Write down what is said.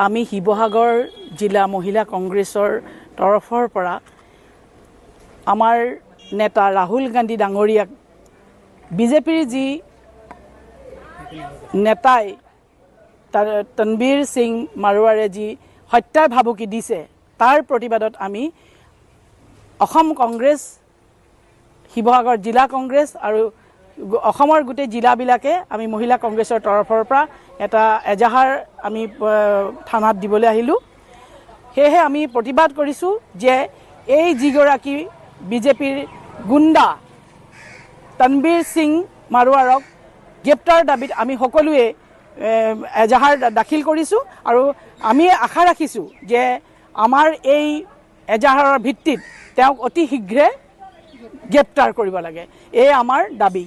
আমি শিৱসাগৰ জিলা মহিলা কংগ্ৰেছৰ তৰফৰ পৰা আমাৰ নেতা ৰাহুল গান্ধী ডাঙৰীয়াক বিজেপিৰ যি নেতাই তনবীৰ সিং মাৰোৱাৰে যি হত্যাৰ ভাবুকি দিছে তাৰ প্ৰতিবাদত আমি অসম কংগ্ৰেছ শিৱসাগৰ জিলা কংগ্ৰেছ আৰু অসমৰ গোটেই জিলাবিলাকে আমি মহিলা কংগ্ৰেছৰ তৰফৰ পৰা এটা এজাহাৰ আমি থানাত দিবলৈ আহিলোঁ। সেয়েহে আমি প্ৰতিবাদ কৰিছোঁ যে এই যিগৰাকী বিজেপিৰ গুণ্ডা তনবীৰ সিং মাৰোৱাৰক গ্ৰেপ্তাৰ দাবীত আমি সকলোৱে এজাহাৰ দাখিল কৰিছোঁ আৰু আমি আশা ৰাখিছোঁ যে আমাৰ এই এজাহাৰৰ ভিত্তিত তেওঁক অতি শীঘ্ৰে গ্ৰেপ্তাৰ কৰিব লাগে। এই আমাৰ দাবী।